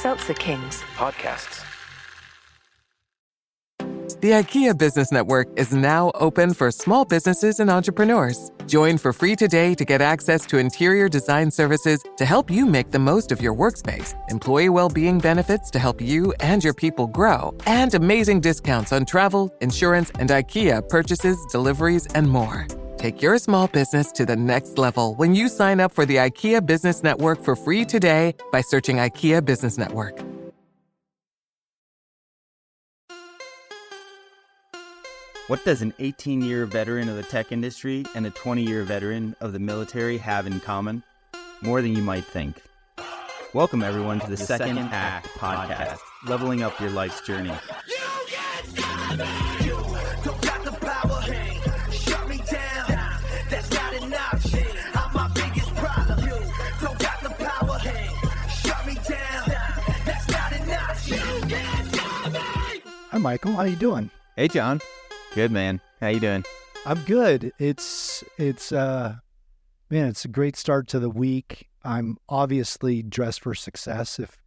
Seltzer Kings. Podcasts. The IKEA Business Network is now open for small businesses and entrepreneurs. Join for free today to get access to interior design services to help you make the most of your workspace, employee well-being benefits to help you and your people grow, and amazing discounts on travel, insurance, and IKEA purchases, deliveries, and more. Take your small business to the next level when you sign up for the IKEA Business Network for free today by searching IKEA Business Network. What does an 18-year veteran of the tech industry and a 20-year veteran of the military have in common? More than you might think. Welcome, everyone, to the Second Act Podcast, leveling up your life's journey. You can't stop me! You don't got the power, shut me down. That's not an option. I'm my biggest problem. You don't got the power, shut me down. That's not an option. You can't stop me! Hi, Michael. How you doing? Hey, John. Good, man. How you doing? I'm good. It's a great start to the week. I'm obviously dressed for success. If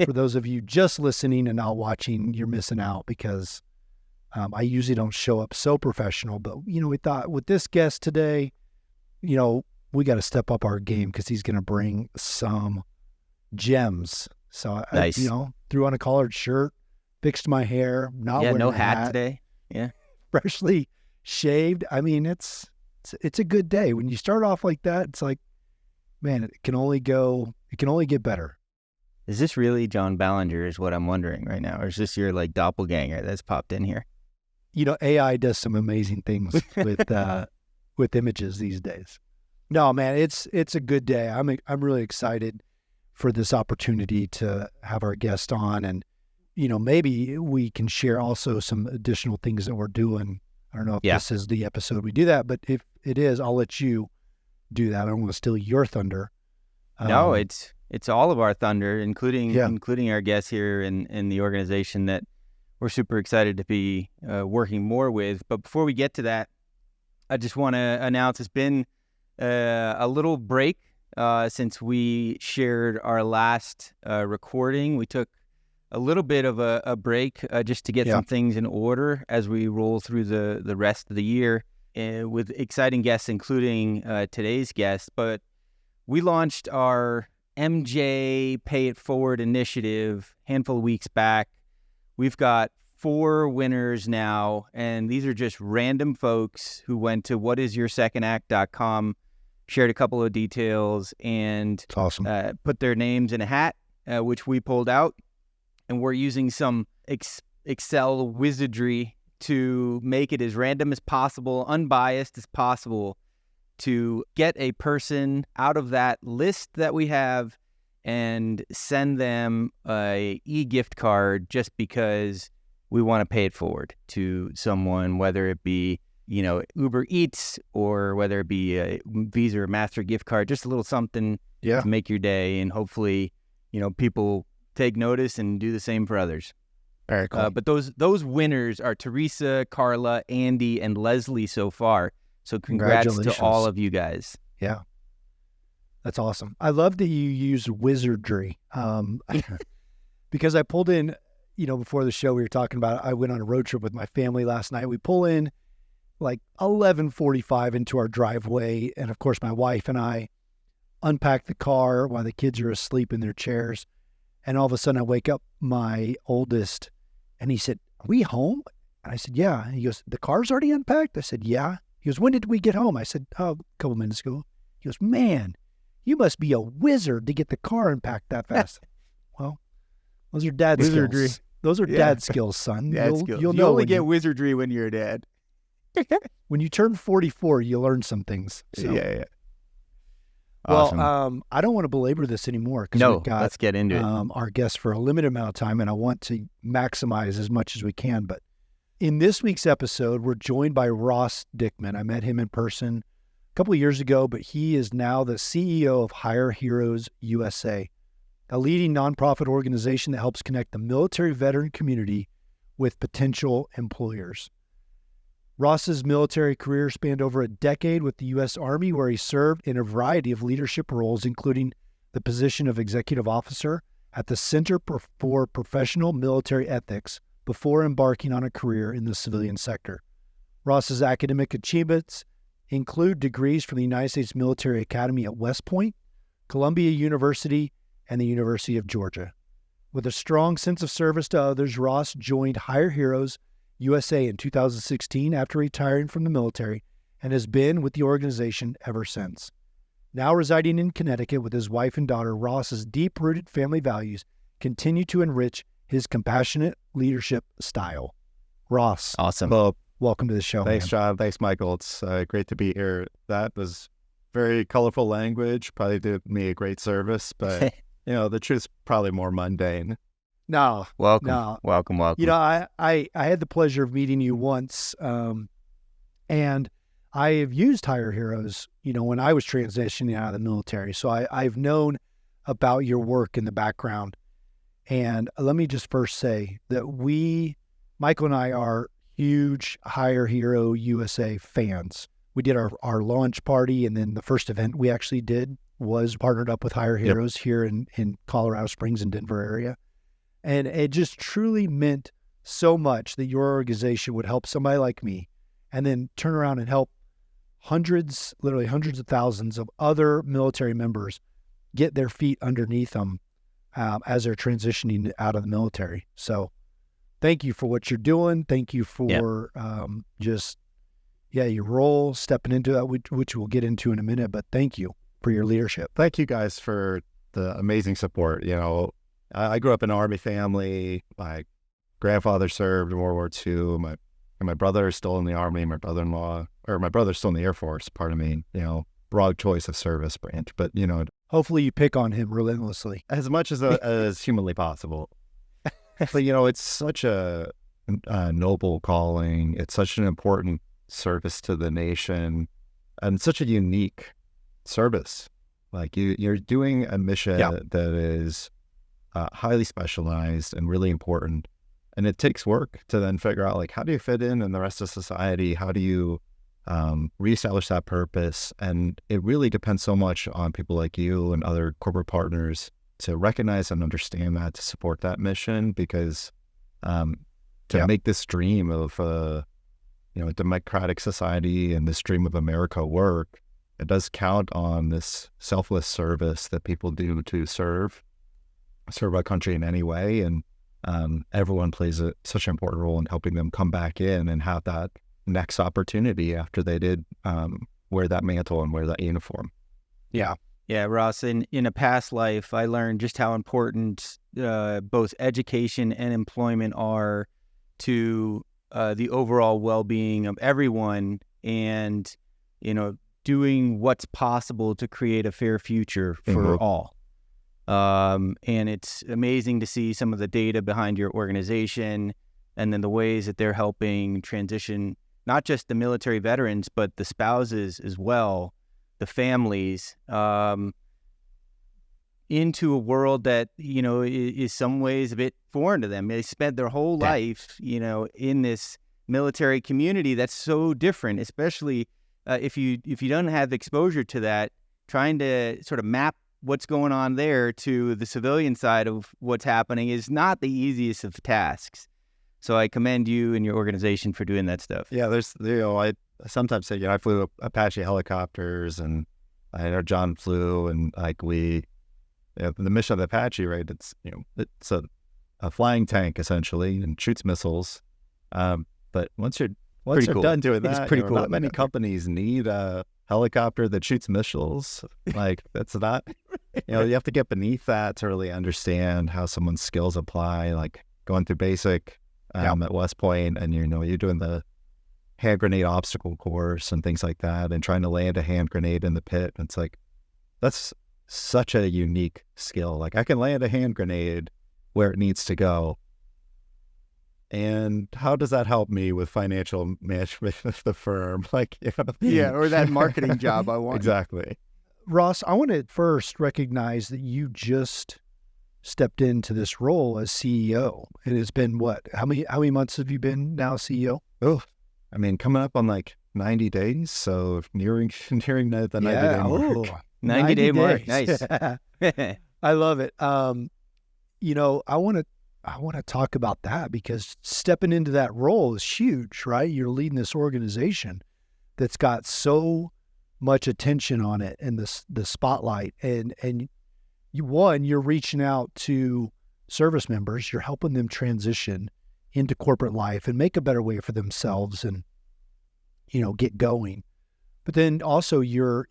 for those of you just listening and not watching, you're missing out because I usually don't show up so professional. But, we thought with this guest today, we got to step up our game because he's going to bring some gems. So nice. I threw on a collared shirt, fixed my hair, not wearing no a hat today. Yeah. Freshly shaved. I mean, it's a good day. When you start off like that, it's like, man, it can only get better. Is this really John Ballenger is what I'm wondering right now? Or is this your doppelganger that's popped in here? AI does some amazing things with images these days. No, man, it's a good day. I'm really excited for this opportunity to have our guest on, and maybe we can share also some additional things that we're doing. I don't know if this is the episode we do that, but if it is, I'll let you do that. I don't want to steal your thunder. No, it's all of our thunder, including our guests here in the organization that we're super excited to be working more with. But before we get to that, I just want to announce it's been a little break since we shared our last recording. We took a little bit of a break just to get some things in order as we roll through the rest of the year with exciting guests, including today's guest. But we launched our MJ Pay It Forward initiative a handful of weeks back. We've got 4 winners now, and these are just random folks who went to whatisyoursecondAct.com, shared a couple of details, and awesome. Put their names in a hat, which we pulled out. And we're using some Excel wizardry to make it as random as possible, unbiased as possible, to get a person out of that list that we have and send them a e-gift card just because we want to pay it forward to someone, whether it be, Uber Eats or whether it be a Visa or Master gift card, just a little something to make your day. And hopefully, people take notice and do the same for others. Very cool. But those winners are Teresa, Carla, Andy, and Leslie so far. So congrats to all of you guys. Yeah. That's awesome. I love that you use wizardry. Because I pulled in, before the show we were talking about, I went on a road trip with my family last night. We pull in 11:45 into our driveway. And of course, my wife and I unpack the car while the kids are asleep in their chairs. And all of a sudden I wake up my oldest and he said, "Are we home?" And I said, "Yeah." And he goes, "The car's already unpacked?" I said, "Yeah." He goes, "When did we get home?" I said, "Oh, a couple minutes ago." He goes, "Man, you must be a wizard to get the car unpacked that fast." Well, those are dad Wizardry. skills. Those are dad skills, son. You'll know only get wizardry when you're a dad. When you turn 44, you learn some things. So. Yeah. Well, Awesome. I don't want to belabor this anymore because No, we've got let's get into it. Our guest for a limited amount of time, and I want to maximize as much as we can. But in this week's episode, we're joined by Ross Dickman. I met him in person a couple of years ago, but he is now the CEO of Hire Heroes USA, a leading nonprofit organization that helps connect the military veteran community with potential employers. Ross's military career spanned over a decade with the U.S. Army, where he served in a variety of leadership roles, including the position of executive officer at the Center for Professional Military Ethics before embarking on a career in the civilian sector. Ross's academic achievements include degrees from the United States Military Academy at West Point, Columbia University, and the University of Georgia. With a strong sense of service to others, Ross joined Hire Heroes USA in 2016 after retiring from the military and has been with the organization ever since. Now residing in Connecticut with his wife and daughter, Ross's deep-rooted family values continue to enrich his compassionate leadership style. Ross, awesome. Well, welcome to the show. Thanks, man. John. Thanks, Michael. It's great to be here. That was very colorful language. Probably did me a great service, but the truth's probably more mundane. No, welcome. I had the pleasure of meeting you once, and I have used Hire Heroes, when I was transitioning out of the military. So I've known about your work in the background. And let me just first say that Michael and I are huge Hire Hero USA fans. We did our launch party, and then the first event we actually did was partnered up with Hire Heroes here in Colorado Springs and Denver area. And it just truly meant so much that your organization would help somebody like me and then turn around and help literally hundreds of thousands of other military members get their feet underneath them as they're transitioning out of the military. So thank you for what you're doing. Thank you for your role, stepping into that, which we'll get into in a minute, but thank you for your leadership. Thank you guys for the amazing support. I grew up in an Army family. My grandfather served in World War II. My brother is still in the Army. My brother's still in the Air Force, pardon me. Broad choice of service branch, but hopefully you pick on him relentlessly. As much as humanly possible. But it's such a noble calling. It's such an important service to the nation, and such a unique service. Like you're doing a mission that is highly specialized and really important, and it takes work to then figure out how do you fit in the rest of society? How do you reestablish that purpose? And it really depends so much on people like you and other corporate partners to recognize and understand that, to support that mission, because to make this dream of a democratic society and this dream of America work, it does count on this selfless service that people do to serve our country in any way. And everyone plays such an important role in helping them come back in and have that next opportunity after they did wear that mantle and wear that uniform. Yeah, Ross, in a past life, I learned just how important both education and employment are to the overall well-being of everyone, and, doing what's possible to create a fair future for all. And it's amazing to see some of the data behind your organization, and then the ways that they're helping transition not just the military veterans, but the spouses as well, the families, into a world that, is some ways a bit foreign to them. They spent their whole life, in this military community that's so different, especially if you don't have exposure to that, trying to sort of map what's going on there to the civilian side of what's happening is not the easiest of tasks. So I commend you and your organization for doing that stuff. Yeah, there's, I sometimes say, I flew Apache helicopters, and I know John flew, and the mission of the Apache, right? It's, it's a flying tank essentially and shoots missiles. But once you're done doing that, it's pretty cool. Not many companies need a helicopter that shoots missiles. That's not, you have to get beneath that to really understand how someone's skills apply, going through basic at West Point, and you're doing the hand grenade obstacle course and things like that, and trying to land a hand grenade in the pit. And it's that's such a unique skill. I can land a hand grenade where it needs to go. And how does that help me with financial management of the firm? Or that marketing job I want. Exactly. Ross, I want to first recognize that you just stepped into this role as CEO. And it's been how many months have you been now CEO? Oh, coming up on 90 days. So nearing the 90-day mark. 90-day mark. Nice. I love it. I want to talk about that, because stepping into that role is huge, right? You're leading this organization that's got so much attention on it and the spotlight, and you're reaching out to service members, you're helping them transition into corporate life and make a better way for themselves and get going. But then also you're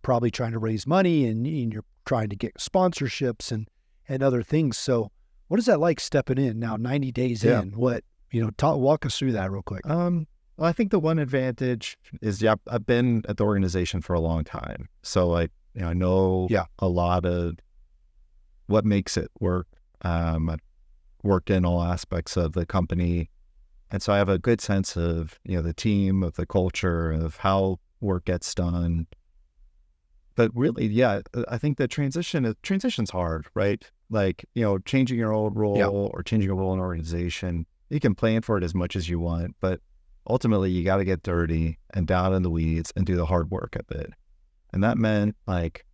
probably trying to raise money, and you're trying to get sponsorships and other things. So what is that like stepping in now 90 days in? What, walk us through that real quick. Well, I think the one advantage is, I've been at the organization for a long time. So I know a lot of what makes it work. I've worked in all aspects of the company. And so I have a good sense of, the team, of the culture, of how work gets done. But really, I think the transition's hard, right? Like, changing your old role or changing a role in an organization, you can plan for it as much as you want, but ultimately you got to get dirty and down in the weeds and do the hard work of it. And that meant, like,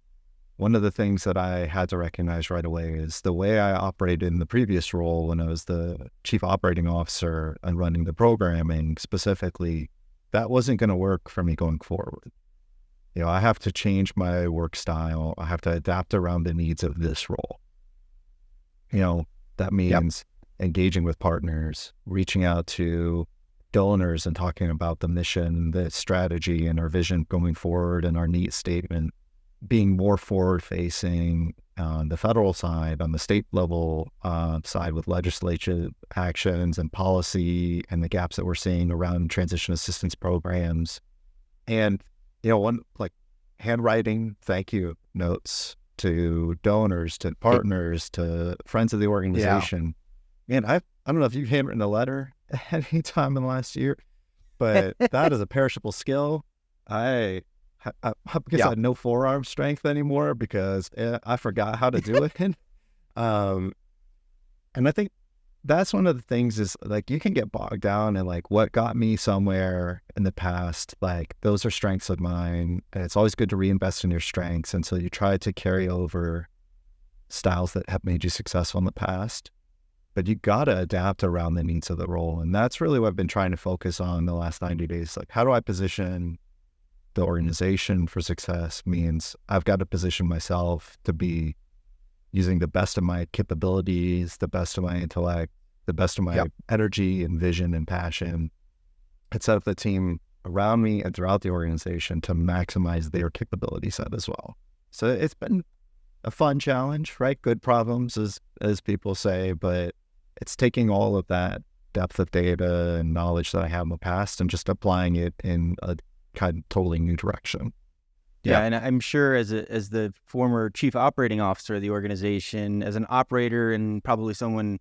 one of the things that I had to recognize right away is the way I operated in the previous role when I was the chief operating officer and running the programming specifically, that wasn't going to work for me going forward. I have to change my work style. I have to adapt around the needs of this role. That means engaging with partners, reaching out to donors and talking about the mission, the strategy, and our vision going forward, and our need statement, being more forward-facing on the federal side, on the state level side with legislative actions and policy and the gaps that we're seeing around transition assistance programs. And, one, like, handwriting thank you notes to donors, to partners, to friends of the organization. Man, I don't know if you've handwritten a letter at any time in the last year, but that is a perishable skill. I guess I have no forearm strength anymore because I forgot how to do it. And I think that's one of the things is, like, you can get bogged down in, like, what got me somewhere in the past. Like, those are strengths of mine. And it's always good to reinvest in your strengths. And so you try to carry over styles that have made you successful in the past, but you got to adapt around the needs of the role. And that's really what I've been trying to focus on the last 90 days. Like, how do I position the organization for success? Means I've got to position myself to be using the best of my capabilities, the best of my intellect, the best of my energy and vision and passion, and set up the team around me and throughout the organization to maximize their capability set as well. So it's been a fun challenge, right? Good problems, as people say, but it's taking all of that depth of data and knowledge that I have in the past and just applying it in a kind of totally new direction. Yeah, and I'm sure as the former chief operating officer of the organization, as an operator and probably someone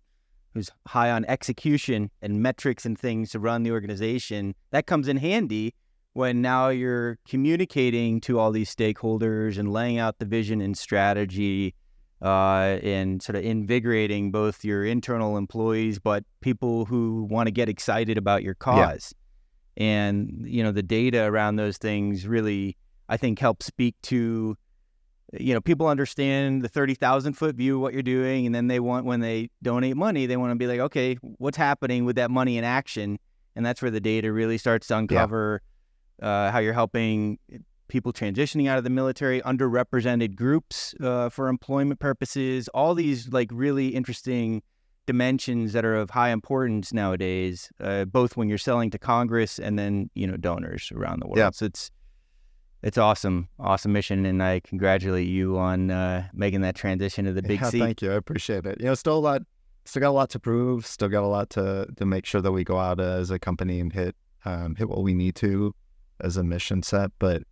who's high on execution and metrics and things to run the organization, that comes in handy when now you're communicating to all these stakeholders and laying out the vision and strategy and sort of invigorating both your internal employees, but people who want to get excited about your cause. And, the data around those things really, I think, help speak to, people understand the 30,000 foot view of what you're doing. And then when they donate money, they want to be like, okay, what's happening with that money in action? And that's where the data really starts to uncover how you're helping people transitioning out of the military, underrepresented groups for employment purposes, all these like really interesting dimensions that are of high importance nowadays, both when you're selling to Congress and then, donors around the world. So it's awesome mission. And I congratulate you on making that transition to the big seat. Thank you. I appreciate it. Still got a lot to prove, still got a lot to make sure that we go out as a company and hit what we need to as a mission set. But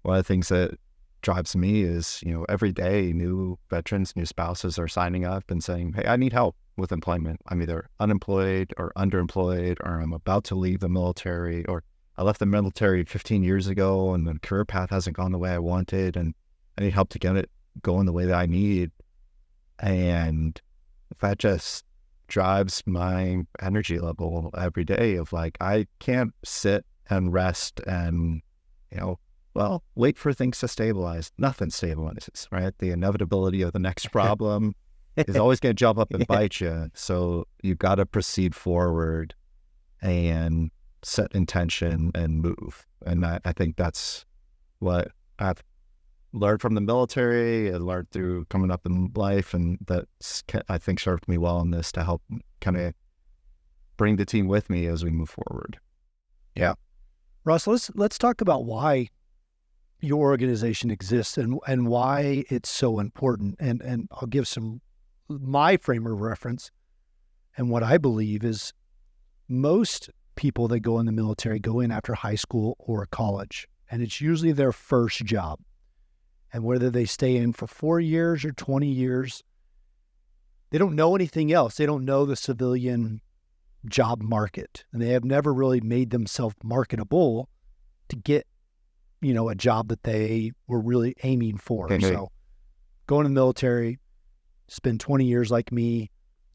one of the things that drives me is, every day new veterans, new spouses are signing up and saying, hey, I need help with employment. I'm either unemployed or underemployed, or I'm about to leave the military, or I left the military 15 years ago and the career path hasn't gone the way I wanted, and I need help to get it going the way that I need. And that just drives my energy level every day of, like, I can't sit and rest and, wait for things to stabilize. Nothing stabilizes, right? The inevitability of the next problem is always going to jump up and bite you. So you've got to proceed forward and set intention and move. And I think that's what I've learned from the military and learned through coming up in life. And that's, I think, served me well in this to help kind of bring the team with me as we move forward. Yeah. Ross, let's talk about why your organization exists and why it's so important. And I'll give my frame of reference. And what I believe is most people that go in the military go in after high school or college, and it's usually their first job. And whether they stay in for 4 years or 20 years, they don't know anything else. They don't know the civilian job market, and they have never really made themselves marketable to get, a job that they were really aiming for. Mm-hmm. So going to the military, spend 20 years like me,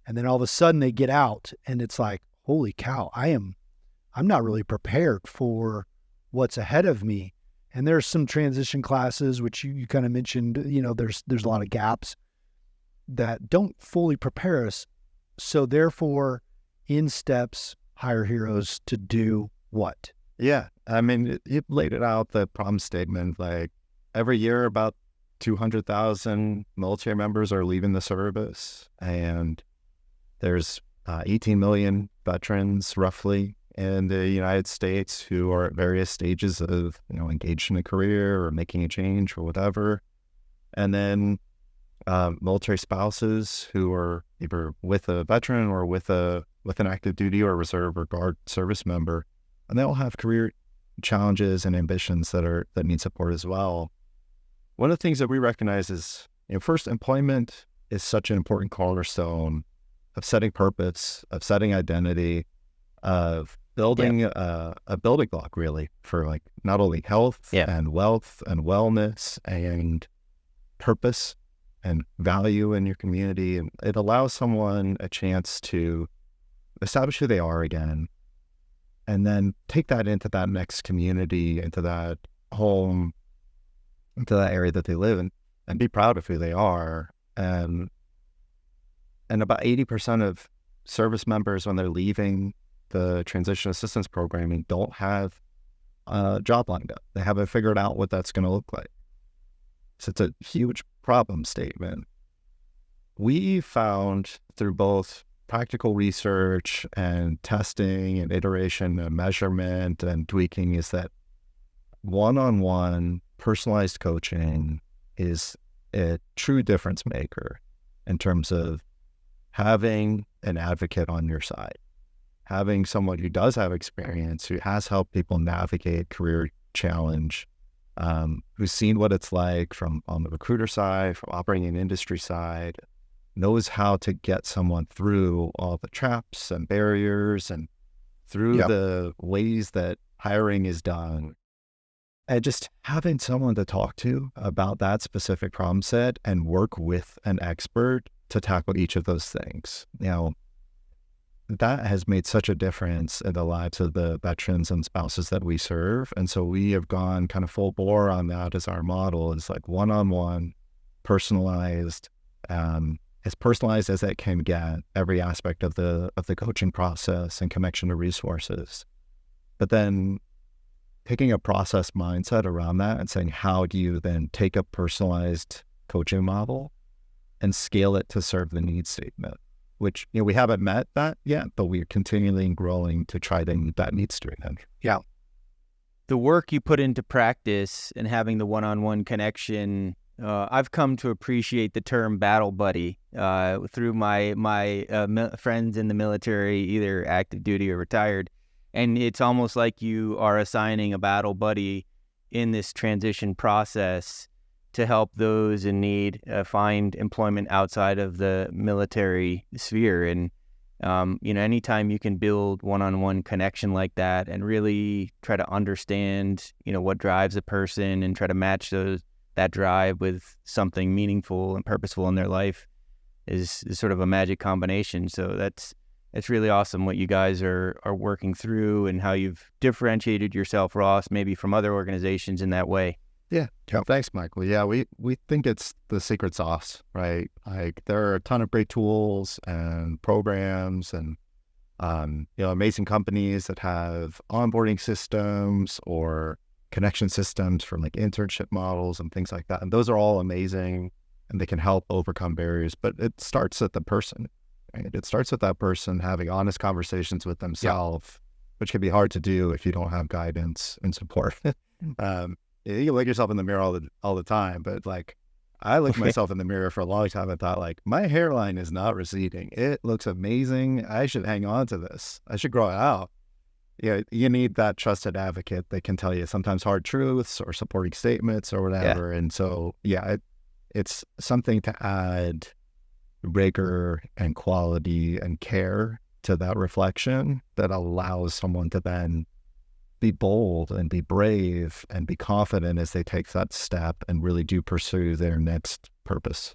and then all of a sudden they get out and it's like, holy cow, I'm not really prepared for what's ahead of me. And there's some transition classes, which you kind of mentioned, there's a lot of gaps that don't fully prepare us. So therefore, in steps hire heroes to do what? Yeah. I mean, you laid it out, the problem statement, like every year about 200,000 military members are leaving the service, and there's 18 million veterans roughly in the United States who are at various stages of, engaged in a career or making a change or whatever. And then military spouses who are either with a veteran or with an active duty or reserve or guard service member, and they all have career challenges and ambitions that need support as well. One of the things that we recognize is, first, employment is such an important cornerstone of setting purpose, of setting identity, of building a building block really for like not only health and wealth and wellness and purpose and value in your community. And it allows someone a chance to establish who they are again, and then take that into that next community, into that home, into that area that they live in, and be proud of who they are. And about 80% of service members, when they're leaving the transition assistance programming, don't have a job lined up. They haven't figured out what that's going to look like. So it's a huge problem statement. We found through both practical research and testing and iteration and measurement and tweaking is that one-on-one personalized coaching is a true difference maker in terms of having an advocate on your side, having someone who does have experience, who has helped people navigate career challenge, who's seen what it's like from on the recruiter side, from operating in industry side, knows how to get someone through all the traps and barriers and through the ways that hiring is done. And just having someone to talk to about that specific problem set and work with an expert to tackle each of those things. That has made such a difference in the lives of the veterans and spouses that we serve. And so we have gone kind of full bore on that as our model, is like one-on-one, personalized, as personalized as it can get, every aspect of the coaching process and connection to resources. But then taking a process mindset around that and saying, how do you then take a personalized coaching model and scale it to serve the needs statement, which, we haven't met that yet, but we're continually growing to try to meet that needs statement. Yeah. The work you put into practice and having the one-on-one connection, I've come to appreciate the term battle buddy through my friends in the military, either active duty or retired. And it's almost like you are assigning a battle buddy in this transition process to help those in need find employment outside of the military sphere. And, anytime you can build one-on-one connection like that and really try to understand, what drives a person and try to match that drive with something meaningful and purposeful in their life is sort of a magic combination. So it's really awesome what you guys are working through and how you've differentiated yourself, Ross, maybe from other organizations in that way. Yeah. Thanks, Michael. Yeah, we think it's the secret sauce, right? Like there are a ton of great tools and programs and amazing companies that have onboarding systems or connection systems for like internship models and things like that. And those are all amazing and they can help overcome barriers, but it starts at the person, right? It starts with that person having honest conversations with themselves, which can be hard to do if you don't have guidance and support. You look yourself in the mirror all the time, but like I looked myself in the mirror for a long time and thought like my hairline is not receding. It looks amazing. I should hang on to this. I should grow it out. Yeah, you need that trusted advocate that can tell you sometimes hard truths or supporting statements or whatever. And so, it's something to add rigor and quality and care to that reflection that allows someone to then be bold and be brave and be confident as they take that step and really do pursue their next purpose.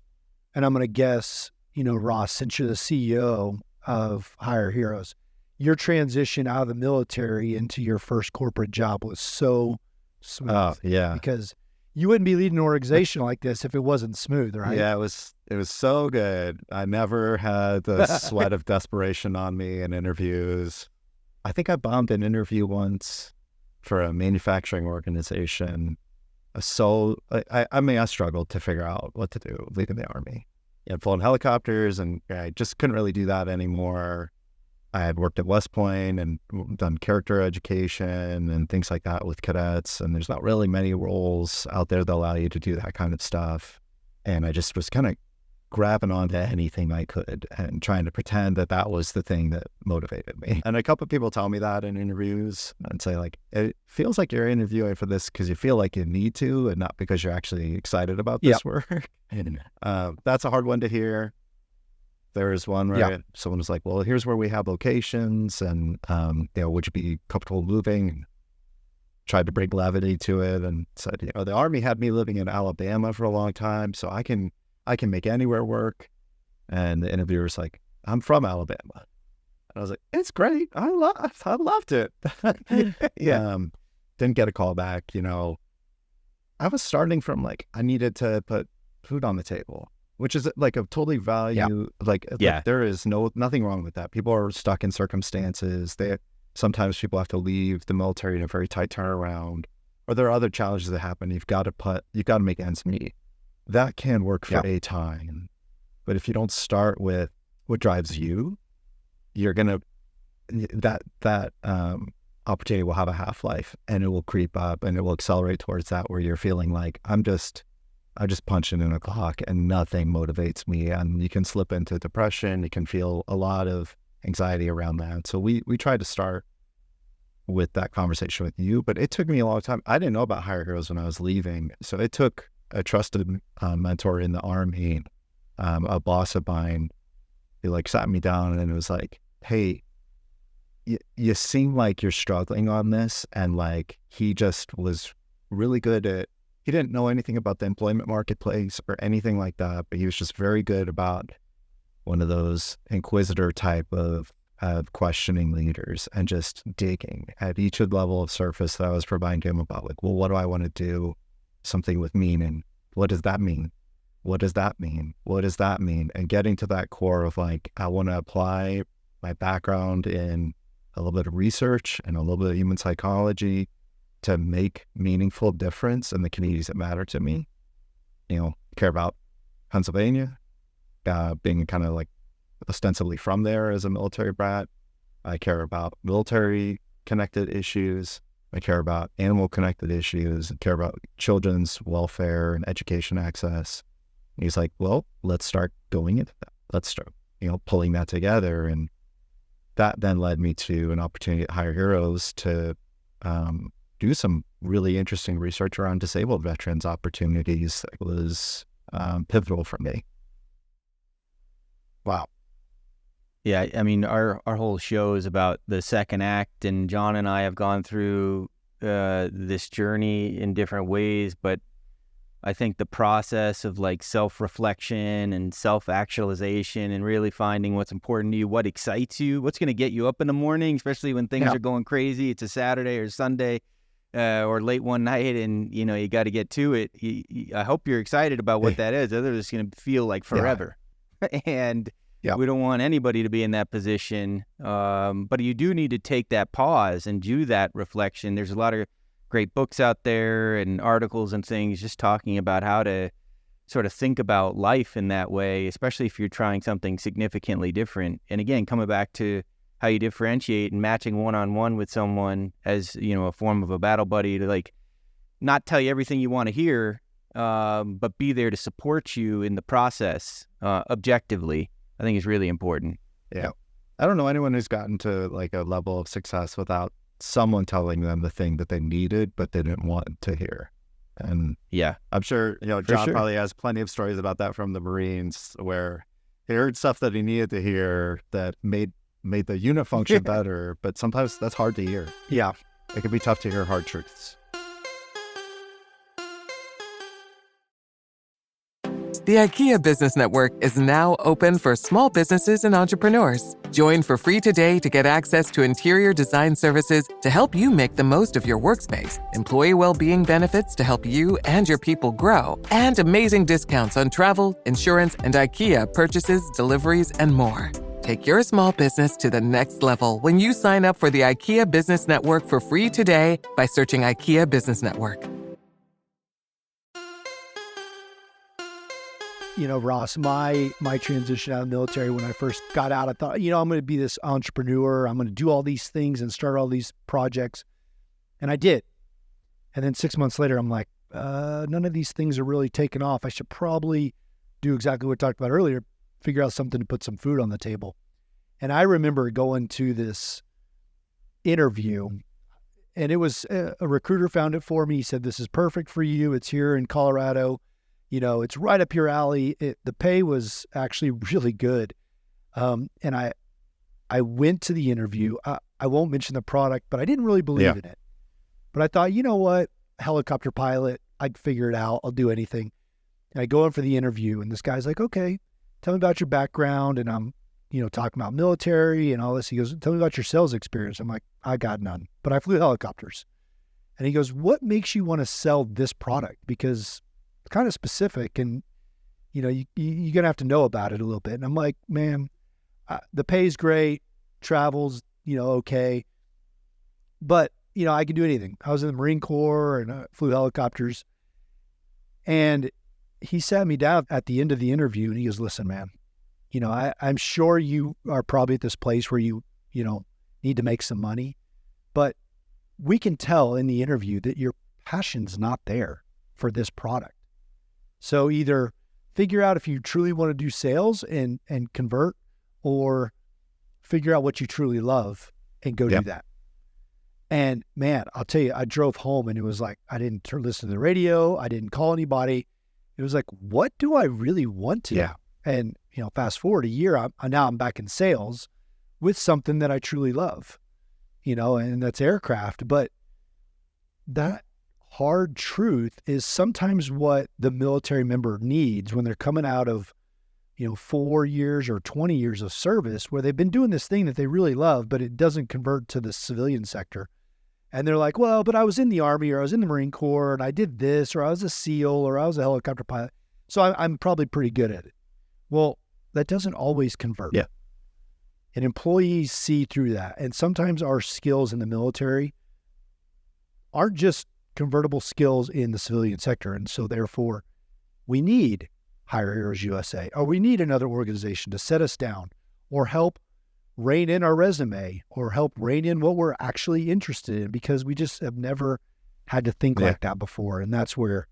And I'm going to guess, Ross, since you're the CEO of Hire Heroes, your transition out of the military into your first corporate job was so smooth. Oh, yeah. Because you wouldn't be leading an organization like this if it wasn't smooth, right? Yeah, it was so good. I never had the sweat of desperation on me in interviews. I think I bombed an interview once for a manufacturing organization. So I struggled to figure out what to do leaving the Army. I had flown helicopters and I just couldn't really do that anymore. I had worked at West Point and done character education and things like that with cadets. And there's not really many roles out there that allow you to do that kind of stuff. And I just was kind of grabbing onto anything I could and trying to pretend that that was the thing that motivated me. And a couple of people tell me that in interviews and say like, it feels like you're interviewing for this because you feel like you need to and not because you're actually excited about this work. And that's a hard one to hear. There was one where someone was like, well, here's where we have locations and, would you be comfortable moving? And tried to bring levity to it and said, the Army had me living in Alabama for a long time, so I can make anywhere work. And the interviewer's like, I'm from Alabama. And I was like, it's great. I loved it. Didn't get a call back. I was starting from like, I needed to put food on the table, which is like a totally value. Like there is nothing wrong with that. People are stuck in circumstances. Sometimes people have to leave the military in a very tight turnaround, or there are other challenges that happen. You've got to make ends meet. That can work for a time, but if you don't start with what drives you, you're gonna that opportunity will have a half-life, and it will creep up, and it will accelerate towards that where you're feeling like I'm just punching in a clock, and nothing motivates me, and you can slip into depression. You can feel a lot of anxiety around that. So we tried to start with that conversation with you, but it took me a long time. I didn't know about Hire Heroes when I was leaving, so it took a trusted mentor in the Army, a boss of mine. He like sat me down and it was like, hey, you seem like you're struggling on this. And like, he just was really good at, he didn't know anything about the employment marketplace or anything like that, but he was just very good about one of those inquisitor type of questioning leaders and just digging at each level of surface that I was providing him about like, well, what do I want to do? Something with meaning. What does that mean? What does that mean? What does that mean? And getting to that core of like, I want to apply my background in a little bit of research and a little bit of human psychology to make meaningful difference in the communities that matter to me. Care about Pennsylvania, being kind of like ostensibly from there as a military brat. I care about military connected issues. I care about animal connected issues. I care about children's welfare and education access. And he's like, well, let's start going into that. Let's start, pulling that together. And that then led me to an opportunity at Hire Heroes to do some really interesting research around disabled veterans opportunities. That was pivotal for me. Wow. Yeah, I mean, our whole show is about the second act, and John and I have gone through this journey in different ways, but I think the process of like self-reflection and self-actualization and really finding what's important to you, what excites you, what's going to get you up in the morning, especially when things are going crazy, it's a Saturday or Sunday, or late one night and, you got to get to it, I hope you're excited about what that is. Otherwise, it's going to feel like forever. Yeah. And we don't want anybody to be in that position. But you do need to take that pause and do that reflection. There's a lot of great books out there and articles and things just talking about how to sort of think about life in that way, especially if you're trying something significantly different. And again, coming back to how you differentiate and matching one-on-one with someone as, a form of a battle buddy to like not tell you everything you want to hear, but be there to support you in the process objectively, I think is really important. Yeah. I don't know anyone who's gotten to like a level of success without someone telling them the thing that they needed, but they didn't want to hear. And I'm sure, John probably has plenty of stories about that from the Marines where he heard stuff that he needed to hear that made the unit function better, but sometimes that's hard to hear. Yeah. It can be tough to hear hard truths. The IKEA Business Network is now open for small businesses and entrepreneurs. Join for free today to get access to interior design services to help you make the most of your workspace, employee well-being benefits to help you and your people grow, and amazing discounts on travel, insurance, and IKEA purchases, deliveries, and more. Take your small business to the next level when you sign up for the IKEA Business Network for free today by searching IKEA Business Network. Ross, my transition out of the military, when I first got out, I thought, I'm going to be this entrepreneur. I'm going to do all these things and start all these projects. And I did. And then 6 months later, I'm like, none of these things are really taking off. I should probably do exactly what we talked about earlier, figure out something to put some food on the table. And I remember going to this interview, and it was a recruiter found it for me. He said, this is perfect for you. It's here in Colorado. It's right up your alley. The pay was actually really good. And I went to the interview. I won't mention the product, but I didn't really believe in it. But I thought, you know what? Helicopter pilot, I'd figure it out. I'll do anything. And I go in for the interview, and this guy's like, okay, tell me about your background. And I'm, talking about military and all this. He goes, tell me about your sales experience. I'm like, I got none, but I flew helicopters. And he goes, what makes you want to sell this product? Because it's kind of specific, and you're gonna have to know about it a little bit. And I'm like, man, the pay's great, travels, okay, but I can do anything. I was in the Marine Corps and I flew helicopters. And he sat me down at the end of the interview, and he goes, listen, man, I'm sure you are probably at this place where you need to make some money, but we can tell in the interview that your passion's not there for this product. So either figure out if you truly want to do sales and convert, or figure out what you truly love and go do that. And man, I'll tell you, I drove home and it was like, I didn't listen to the radio. I didn't call anybody. It was like, what do I really want to? Yeah. And, fast forward a year, I'm back in sales with something that I truly love, and that's aircraft. But that hard truth is sometimes what the military member needs when they're coming out of, 4 years or 20 years of service, where they've been doing this thing that they really love, but it doesn't convert to the civilian sector. And they're like, well, but I was in the Army, or I was in the Marine Corps, and I did this, or I was a SEAL, or I was a helicopter pilot. So I'm probably pretty good at it. Well, that doesn't always convert. Yeah. And employees see through that. And sometimes our skills in the military aren't just convertible skills in the civilian sector. And so therefore we need Hire Heroes USA, or we need another organization to set us down or help rein in our resume or help rein in what we're actually interested in, because we just have never had to think like that before. And that's where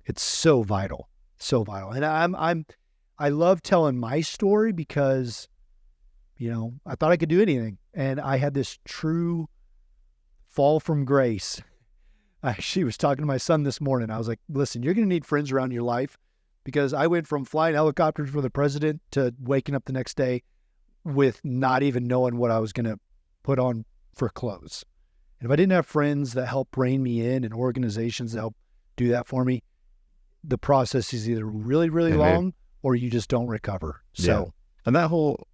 it's so vital, so vital. And I love telling my story because, I thought I could do anything. And I had this true fall from grace. I actually was talking to my son this morning. I was like, listen, you're going to need friends around your life, because I went from flying helicopters for the president to waking up the next day with not even knowing what I was going to put on for clothes. And if I didn't have friends that help rein me in and organizations that help do that for me, the process is either really, really long or you just don't recover. So, and that whole,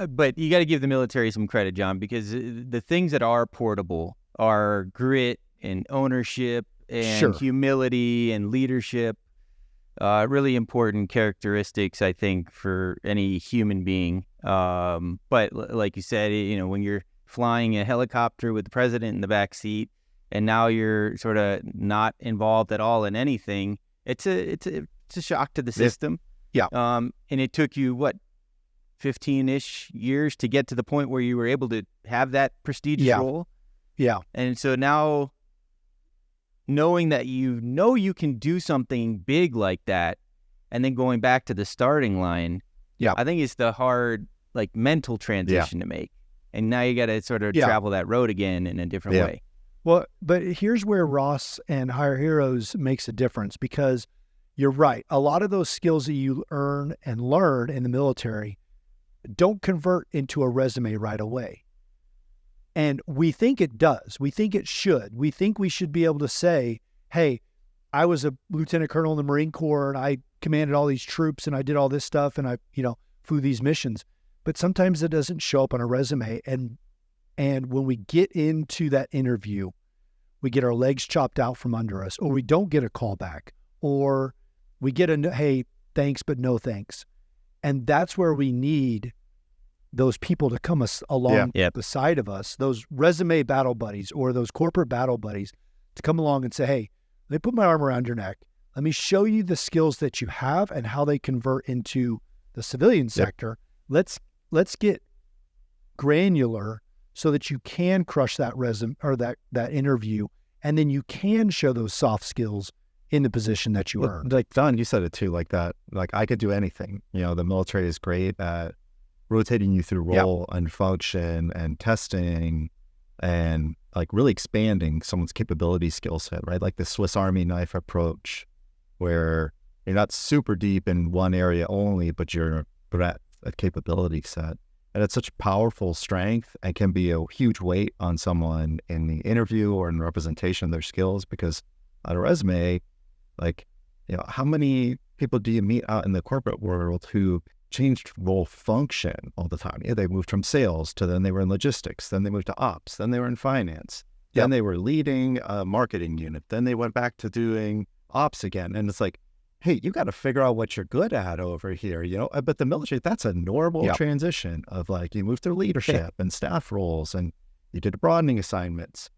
but you got to give the military some credit, John, because the things that are portable are grit and ownership and Sure. humility and leadership. Really important characteristics, I think, for any human being. But like you said, when you're flying a helicopter with the president in the back seat, and now you're sort of not involved at all in anything, it's a shock to the system. Yeah. And it took you 15-ish years to get to the point where you were able to have that prestigious role. Yeah. And so now, knowing that you can do something big like that, and then going back to the starting line, I think it's the hard, mental transition to make. And now you got to sort of travel that road again in a different way. Well, but here's where Ross and Hire Heroes makes a difference, because you're right. A lot of those skills that you earn and learn in the military don't convert into a resume right away. And we think it does. We think it should. We think we should be able to say, hey, I was a lieutenant colonel in the Marine Corps and I commanded all these troops and I did all this stuff and I, flew these missions. But sometimes it doesn't show up on a resume. And when we get into that interview, we get our legs chopped out from under us, or we don't get a call back, or we get hey, thanks, but no thanks. And that's where we need those people to come along the side of us, those resume battle buddies or those corporate battle buddies to come along and say, hey, let me put my arm around your neck. Let me show you the skills that you have and how they convert into the civilian sector. Let's get granular so that you can crush that resume or that interview, and then you can show those soft skills in the position that you earned. Like Don, you said it too, like that. Like I could do anything. The military is great at rotating you through role and function and testing and really expanding someone's capability skill set, right? Like the Swiss Army knife approach, where you're not super deep in one area only, but you're breadth of capability set. And it's such powerful strength and can be a huge weight on someone in the interview or in representation of their skills, because on a resume, how many people do you meet out in the corporate world who changed role function all the time? They moved from sales to then they were in logistics, then they moved to ops, then they were in finance, then they were leading a marketing unit, then they went back to doing ops again. And it's like, hey, you got to figure out what you're good at over here, But the military, that's a normal transition of you move through leadership and staff roles, and you did broadening assignments.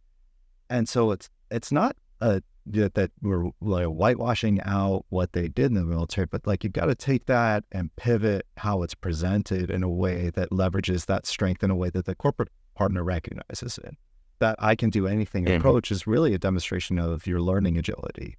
And so it's not that we're whitewashing out what they did in the military, but you've got to take that and pivot how it's presented in a way that leverages that strength in a way that the corporate partner recognizes it. That I can do anything approach is really a demonstration of your learning agility.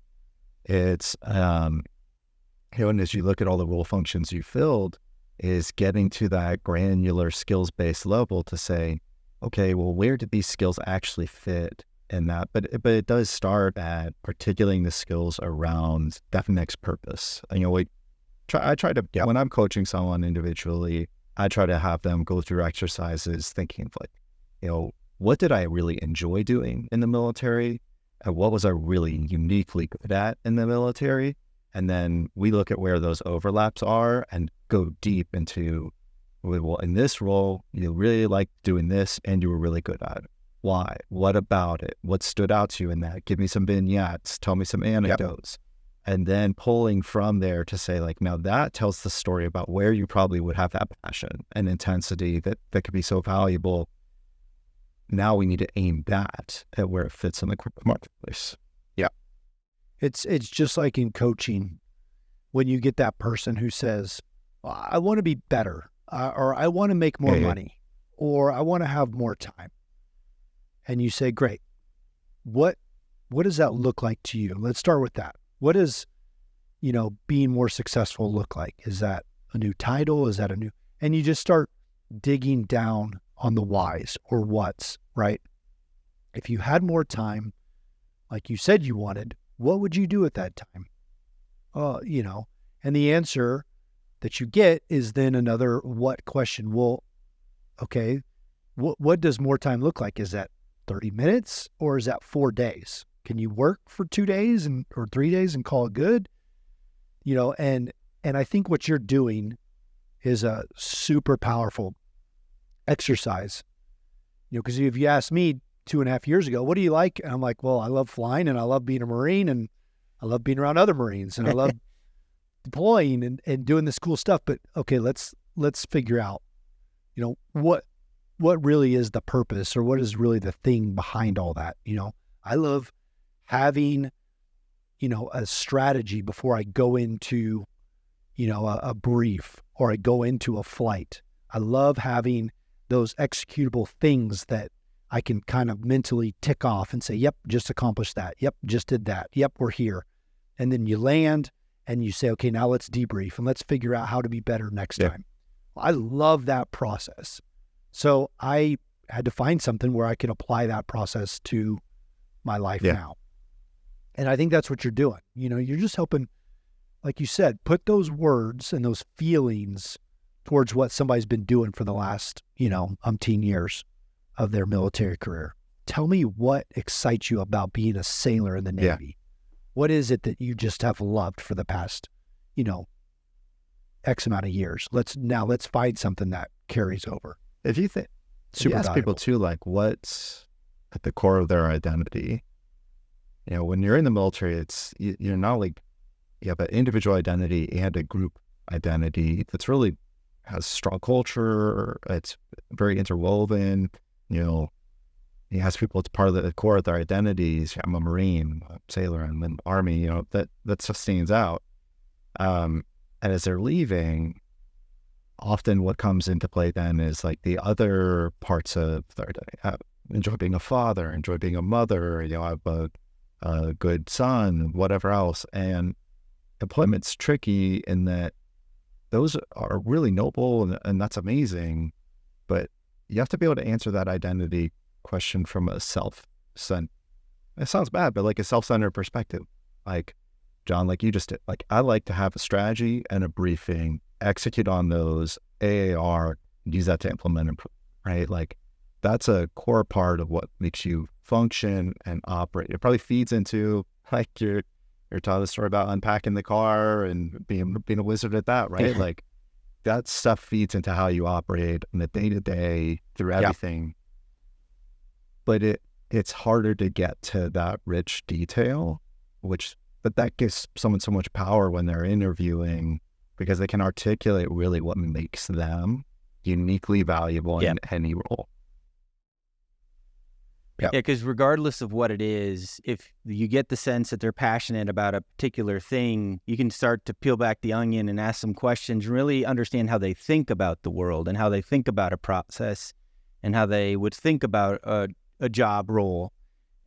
It's, and as you look at all the role functions you filled, is getting to that granular skills-based level to say, okay, well, where did these skills actually fit in that? But it does start at articulating the skills around that next purpose. I try to, when I'm coaching someone individually, I try to have them go through exercises thinking what did I really enjoy doing in the military? And what was I really uniquely good at in the military? And then we look at where those overlaps are and go deep into, well, in this role, you really like doing this and you were really good at it. Why? What about it? What stood out to you in that? Give me some vignettes. Tell me some anecdotes. And then pulling from there to say, now that tells the story about where you probably would have that passion and intensity that could be so valuable. Now we need to aim that at where it fits in the corporate marketplace. Yeah. It's just like in coaching, when you get that person who says, I want to be better, or I want to make more money, or I want to have more time. And you say, great, what does that look like to you? Let's start with that. What does, being more successful look like? Is that a new title? Is that and you just start digging down on the whys or what's, right? If you had more time, like you said you wanted, what would you do at that time? And the answer that you get is then another what question. Well, okay, what does more time look like? Is that 30 minutes or is that 4 days? Can you work for 2 days or 3 days and call it good? And I think what you're doing is a super powerful exercise, because if you ask me, 2.5 years ago, what do you like? And I'm like, well, I love flying and I love being a Marine and I love being around other Marines and I love deploying and doing this cool stuff. But okay, let's figure out, what really is the purpose or what is really the thing behind all that. I love having, a strategy before I go into, a brief or I go into a flight. I love having those executable things that I can kind of mentally tick off and say, yep, just accomplished that. Yep, just did that. Yep, we're here. And then you land and you say, okay, now let's debrief and let's figure out how to be better next time. I love that process. So I had to find something where I could apply that process to my life now. And I think that's what you're doing. You're just helping, like you said, put those words and those feelings towards what somebody's been doing for the last, umpteen years of their military career. Tell me what excites you about being a sailor in the Navy. Yeah. What is it that you just have loved for the past, X amount of years? Let's find something that carries over. If you ask people too, like what's at the core of their identity, when you're in the military, you're not like, you have an individual identity and a group identity that's really has strong culture. It's very interwoven. You ask people, it's part of the core of their identities. I'm a Marine, a sailor, I'm in the Army. That sustains out. And as they're leaving, often what comes into play then is like the other parts of their identity. Enjoy being a father, enjoy being a mother. I have a good son, whatever else. And employment's tricky in that those are really noble and that's amazing, but you have to be able to answer that identity question from a self-centered, it sounds bad, but like a self-centered perspective. Like, John, like you just did, like I like to have a strategy and a briefing, execute on those, AAR, use that to implement, right? Like that's a core part of what makes you function and operate. It probably feeds into like you're telling the story about unpacking the car and being a wizard at that, right? Like that stuff feeds into how you operate in the day-to-day through everything. But it's harder to get to that rich detail, but that gives someone so much power when they're interviewing because they can articulate really what makes them uniquely valuable in any role. Yeah, because regardless of what it is, if you get the sense that they're passionate about a particular thing, you can start to peel back the onion and ask some questions, really understand how they think about the world and how they think about a process and how they would think about a job role.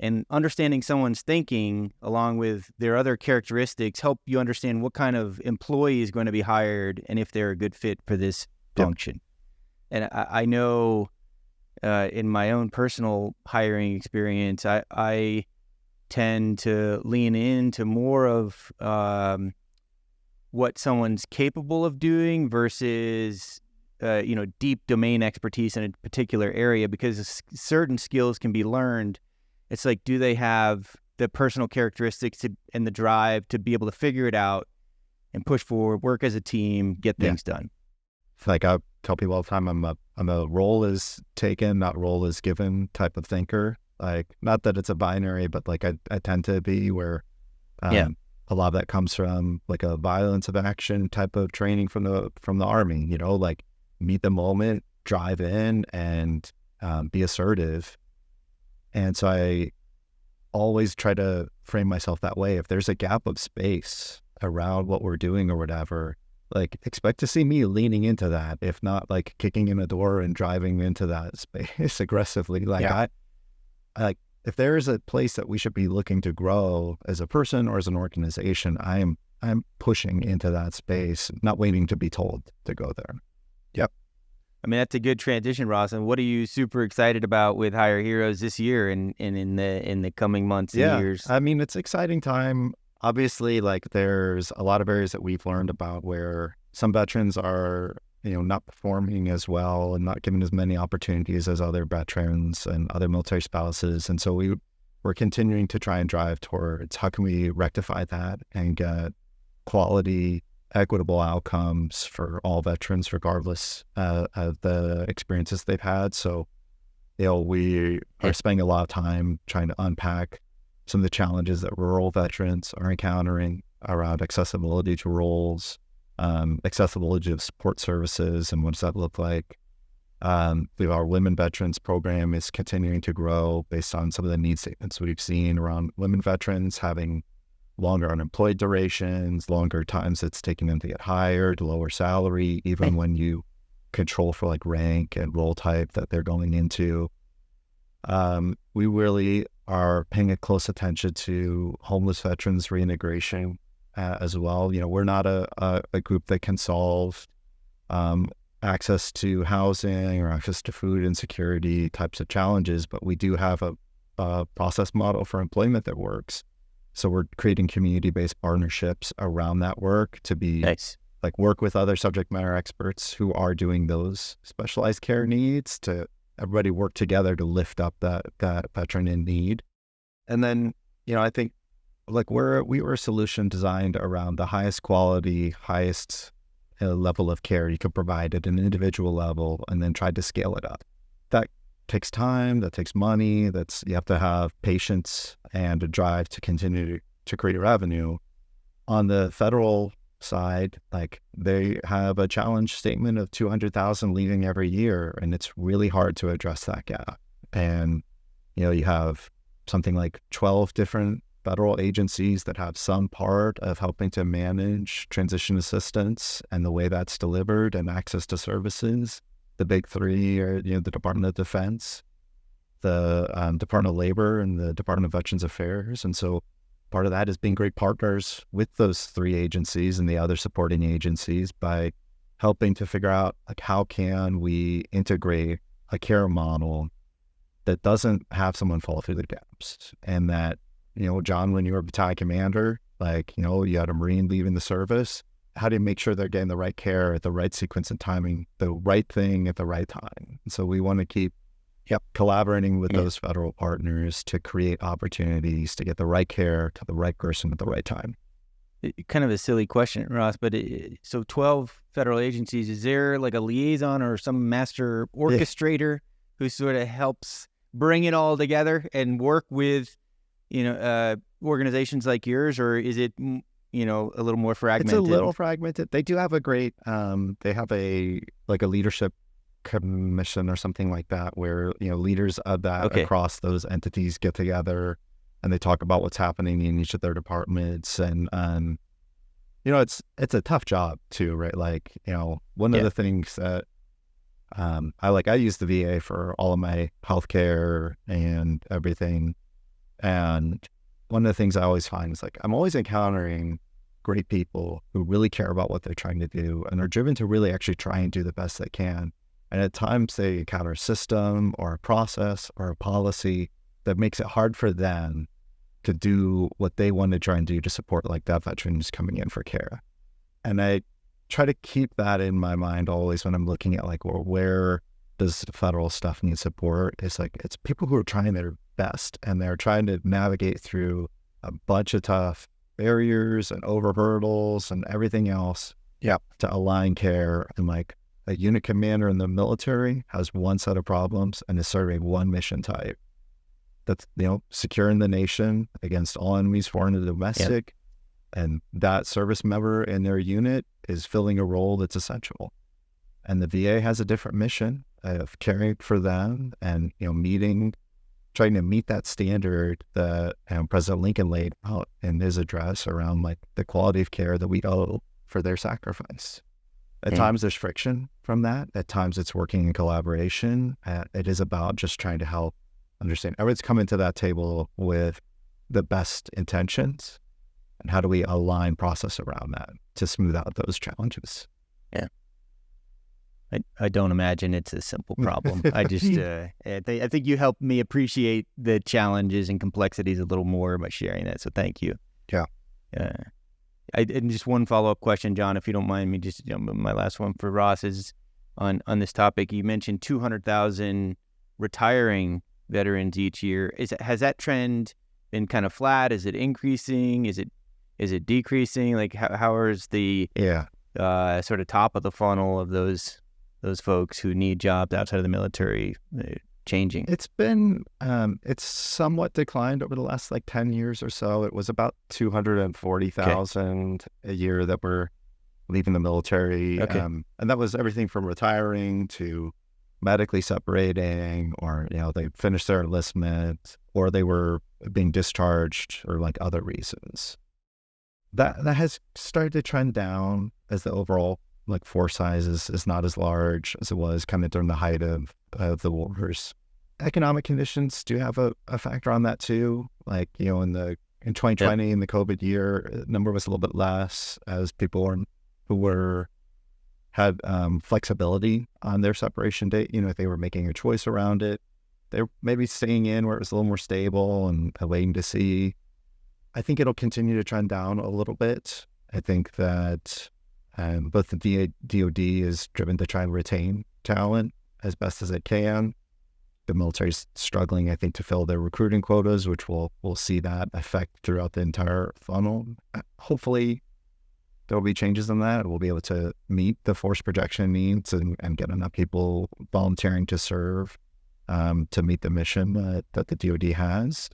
And understanding someone's thinking along with their other characteristics help you understand what kind of employee is going to be hired and if they're a good fit for this function. And I know... in my own personal hiring experience, I tend to lean into more of what someone's capable of doing versus, deep domain expertise in a particular area because certain skills can be learned. It's like, do they have the personal characteristics and the drive to be able to figure it out and push forward, work as a team, get things done? Like I tell people all the time, I'm a role is taken, not role is given type of thinker. Like, not that it's a binary, but like I tend to be where a lot of that comes from like a violence of action type of training from the Army, like meet the moment, drive in and be assertive. And so I always try to frame myself that way. If there's a gap of space around what we're doing or whatever, like expect to see me leaning into that, if not like kicking in a door and driving into that space aggressively. Like I like if there is a place that we should be looking to grow as a person or as an organization, I'm pushing into that space, not waiting to be told to go there. Yep. I mean, that's a good transition, Ross. And what are you super excited about with Hire Heroes this year and in the coming months and years? I mean, it's an exciting time. Obviously, like there's a lot of areas that we've learned about where some veterans are, not performing as well and not given as many opportunities as other veterans and other military spouses. And so we're continuing to try and drive towards how can we rectify that and get quality, equitable outcomes for all veterans, regardless of the experiences they've had. So we are spending a lot of time trying to unpack some of the challenges that rural veterans are encountering around accessibility to roles, accessibility of support services, and what does that look like. Our Women Veterans program is continuing to grow based on some of the need statements we've seen around women veterans having longer unemployed durations, longer times it's taking them to get hired, lower salary, even when you control for like rank and role type that they're going into. We really are paying a close attention to homeless veterans reintegration as well. We're not a group that can solve access to housing or access to food insecurity types of challenges, but we do have a process model for employment that works. So we're creating community-based partnerships around that work to be nice. Like work with other subject matter experts who are doing those specialized care needs to everybody work together to lift up that veteran in need. And then, I think like we were a solution designed around the highest quality, highest level of care you could provide at an individual level, and then tried to scale it up. That takes time, that takes money, you have to have patience and a drive to continue to create revenue. On the federal side, like they have a challenge statement of 200,000 leaving every year, and it's really hard to address that gap. And, you have something like 12 different federal agencies that have some part of helping to manage transition assistance and the way that's delivered and access to services. The big three are, the Department of Defense, the Department of Labor, and the Department of Veterans Affairs. And so part of that is being great partners with those three agencies and the other supporting agencies by helping to figure out like how can we integrate a care model that doesn't have someone fall through the gaps, and that, John, when you were a battalion commander, like, you had a Marine leaving the service, how do you make sure they're getting the right care at the right sequence and timing, the right thing at the right time? And so we want to keep collaborating with those federal partners to create opportunities to get the right care to the right person at the right time. Kind of a silly question, Ross, but so 12 federal agencies, is there like a liaison or some master orchestrator who sort of helps bring it all together and work with, organizations like yours, or is it, a little more fragmented? It's a little fragmented. They do have a great, they have a leadership commission or something like that where, leaders of that across those entities get together and they talk about what's happening in each of their departments. And, it's a tough job too, right? Like, one of the things that I use the VA for all of my healthcare and everything. And one of the things I always find is like, I'm always encountering great people who really care about what they're trying to do and are driven to really actually try and do the best they can. And at times they encounter a system or a process or a policy that makes it hard for them to do what they want to try and do to support like that veteran who's coming in for care. And I try to keep that in my mind always when I'm looking at like, well, where does the federal stuff need support? It's like, it's people who are trying their best and they're trying to navigate through a bunch of tough barriers and over hurdles and everything else to align care. And like a unit commander in the military has one set of problems and is serving one mission type. That's, securing the nation against all enemies, foreign and domestic. And that service member in their unit is filling a role that's essential. And the VA has a different mission of caring for them and, trying to meet that standard that President Lincoln laid out in his address around like the quality of care that we owe for their sacrifice. At times there's friction from that. At times it's working in collaboration. It is about just trying to help understand. Everyone's coming to that table with the best intentions, and how do we align process around that to smooth out those challenges? Yeah. I don't imagine it's a simple problem. I just, I think you helped me appreciate the challenges and complexities a little more by sharing that. So thank you. Yeah. And just one follow-up question, John, if you don't mind me, just my last one for Ross is on this topic. You mentioned 200,000 retiring veterans each year. Has that trend been kind of flat? Is it increasing? Is it decreasing? Like how is the sort of top of the funnel of those folks who need jobs outside of the military changing? It's been, it's somewhat declined over the last like 10 years or so. It was about 240,000 a year that were leaving the military. And that was everything from retiring to medically separating, or, they finished their enlistment, or they were being discharged, or like other reasons. That has started to trend down as the overall like force size is not as large as it was kind of during the height of the wars. Economic conditions do have a factor on that too. Like, in 2020, in the COVID year, the number was a little bit less as people had flexibility on their separation date. If they were making a choice around it, they were maybe staying in where it was a little more stable and waiting to see. I think it'll continue to trend down a little bit. I think that both the DoD is driven to try and retain talent as best as it can. The military's struggling, I think, to fill their recruiting quotas, which we'll see that effect throughout the entire funnel. Hopefully, there will be changes in that. We'll be able to meet the force projection needs and get enough people volunteering to serve to meet the mission that the DoD has.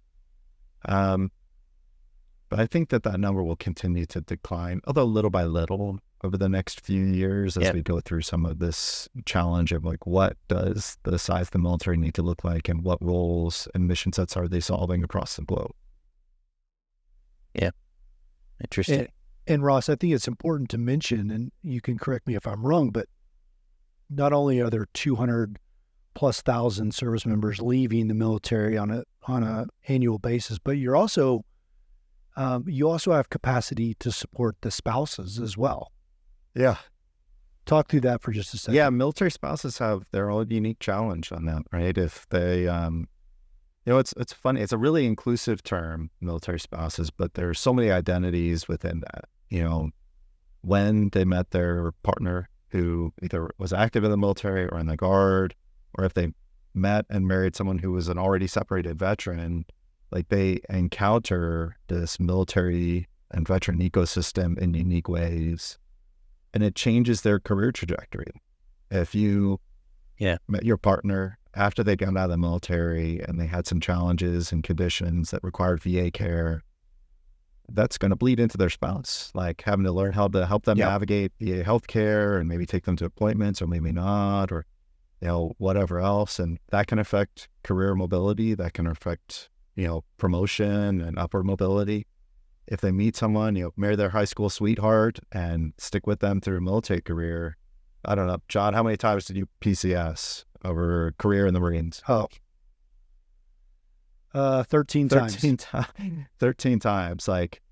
But I think that number will continue to decline, although little by little over the next few years as we go through some of this challenge of like, what does the size of the military need to look like, and what roles and mission sets are they solving across the globe? Yeah. Interesting. And Ross, I think it's important to mention, and you can correct me if I'm wrong, but not only are there 200,000+ service members leaving the military on a annual basis, but you also have capacity to support the spouses as well. Yeah. Talk through that for just a second. Yeah, military spouses have their own unique challenge on that, right? If they, it's funny. It's a really inclusive term, military spouses, but there's so many identities within that. When they met their partner who either was active in the military or in the Guard, or if they met and married someone who was an already separated veteran, like they encounter this military and veteran ecosystem in unique ways, and it changes their career trajectory. If you met your partner after they got out of the military and they had some challenges and conditions that required VA care, that's going to bleed into their spouse, like having to learn how to help them navigate VA healthcare and maybe take them to appointments or maybe not, or whatever else. And that can affect career mobility. That can affect promotion and upward mobility. If they meet someone, marry their high school sweetheart and stick with them through a military career. I don't know, John, how many times did you PCS over a career in the Marines? 13 times. 13 times. Like,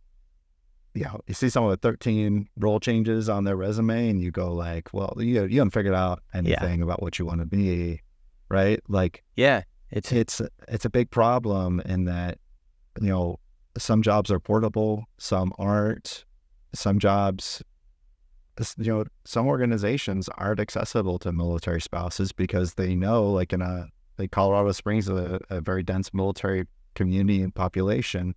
you see someone with 13 role changes on their resume and you go like, well, you haven't figured out anything about what you want to be, right? Like, it's a big problem in that, some jobs are portable, some aren't. Some jobs, some organizations aren't accessible to military spouses because they know, like Colorado Springs is a very dense military community and population.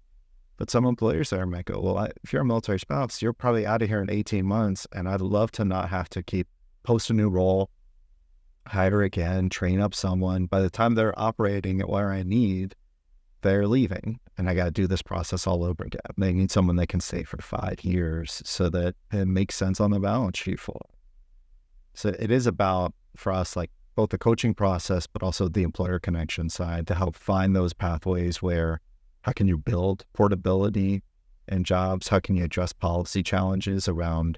But some employers there might go, well, if you're a military spouse, you're probably out of here in 18 months, and I'd love to not have to post a new role, hire again, train up someone. By the time they're operating at where I need, they're leaving, and I got to do this process all over again. They need someone that can stay for 5 years so that it makes sense on the balance sheet for them. So it is about, for us, like both the coaching process, but also the employer connection side to help find those pathways where, how can you build portability in jobs? How can you address policy challenges around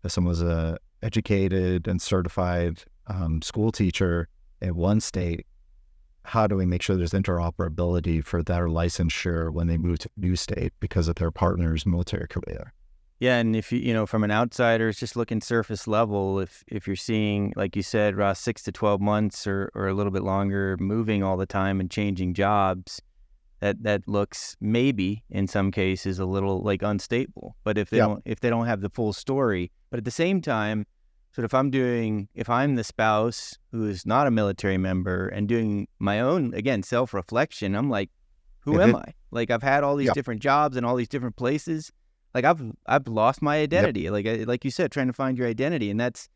if someone's a educated and certified school teacher in one state? How do we make sure there's interoperability for their licensure when they move to a new state because of their partner's military career? Yeah, and if from an outsider, it's just looking surface level. If you're seeing, like you said, Ross, 6 to 12 months or a little bit longer, moving all the time and changing jobs, that looks maybe in some cases a little like unstable. But if they don't have the full story, but at the same time, so if I'm the spouse who is not a military member and doing my own, again, self-reflection, I'm like, who am I? Like, I've had all these different jobs and all these different places. Like, I've lost my identity. Like you said, trying to find your identity. And that's,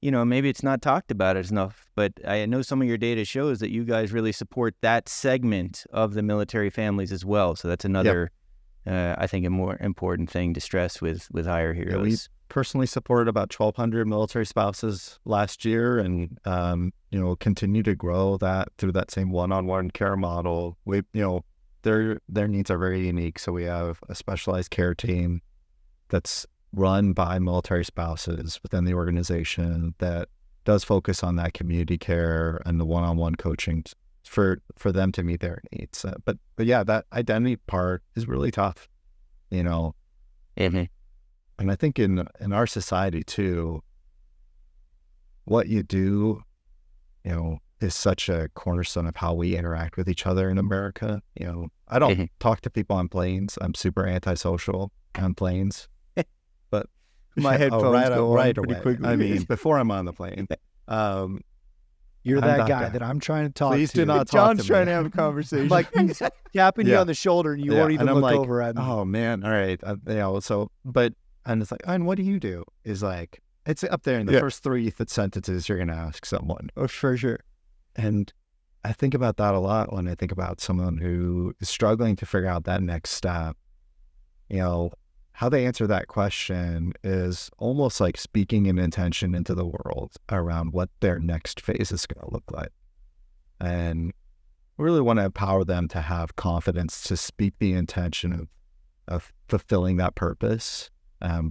maybe it's not talked about enough, but I know some of your data shows that you guys really support that segment of the military families as well. So that's another, I think, a more important thing to stress with Hire Heroes. Yeah, we personally supported about 1,200 military spouses last year, and continue to grow that through that same one-on-one care model. We, their needs are very unique, so we have a specialized care team that's run by military spouses within the organization that does focus on that community care and the one-on-one coaching for them to meet their needs. But yeah, that identity part is really tough, Mm-hmm. And I think in our society too, what you do, is such a cornerstone of how we interact with each other in America. I don't talk to people on planes. I'm super antisocial on planes. But my headphones go right away. Quickly. I mean, before I'm on the plane. You're that guy that I'm trying to talk to. Please do not talk John's to me. trying to have a conversation. Like tapping you on the shoulder, and you won't even look over at me. Oh man, all right. And it's like, and what do you do? Is like, it's up there in the first three sentences you're going to ask someone. Oh, for sure. And I think about that a lot when I think about someone who is struggling to figure out that next step. How they answer that question is almost like speaking an intention into the world around what their next phase is going to look like. And we really want to empower them to have confidence to speak the intention of fulfilling that purpose.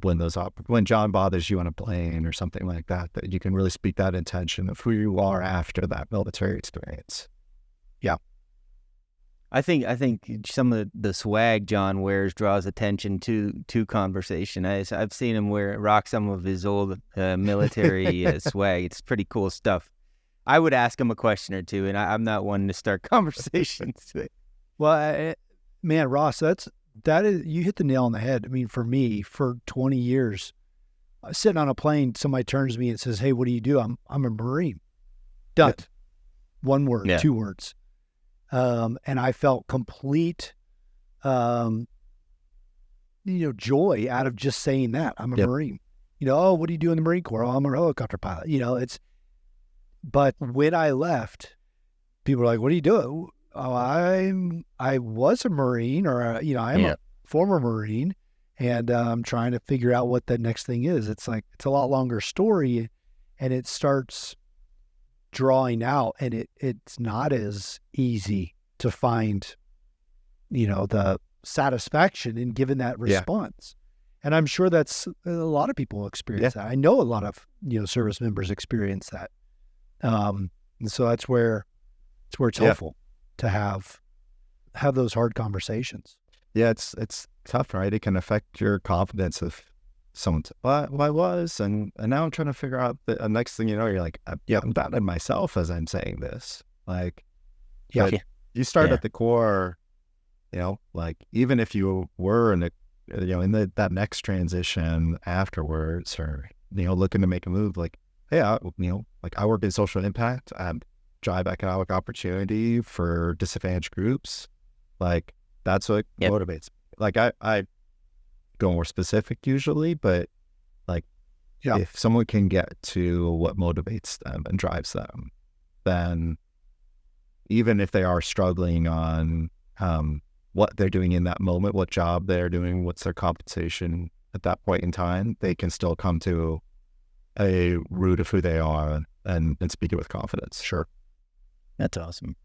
When John bothers you on a plane or something like that, that you can really speak that intention of who you are after that military experience. Yeah. I think some of the swag John wears draws attention to conversation. I've seen him rock some of his old military swag. It's pretty cool stuff. I would ask him a question or two, and I'm not one to start conversations. Well, man, Ross, that is, you hit the nail on the head. I mean, for me, for 20 years, sitting on a plane, somebody turns to me and says, "Hey, what do you do?" I'm a Marine. Done. Yeah. One word, 2 words. And I felt complete, joy out of just saying that. I'm a Marine. Oh, what do you do in the Marine Corps? Oh, I'm a helicopter pilot. But when I left, people were like, "What do you do?" Oh, I was a Marine, or I'm a former Marine, and I'm trying to figure out what the next thing is. It's like, it's a lot longer story, and it starts drawing out, and it's not as easy to find, the satisfaction in giving that response. And I'm sure that's a lot of people experience that. I know a lot of service members experience that, and so that's where it's helpful to have those hard conversations. Yeah, it's tough, right? It can affect your confidence if someone's, well, I was, and now I'm trying to figure out the next thing you're like, I'm doubting myself as I'm saying this. Like, you start at the core, like, even if you were in that next transition afterwards, or, looking to make a move, like, hey, I work in social impact, drive economic opportunity for disadvantaged groups. Like, that's what motivates me. Like, I go more specific usually, but like, if someone can get to what motivates them and drives them, then even if they are struggling on what they're doing in that moment, what job they're doing, what's their compensation at that point in time, they can still come to a root of who they are and speak it with confidence. Sure. That's awesome.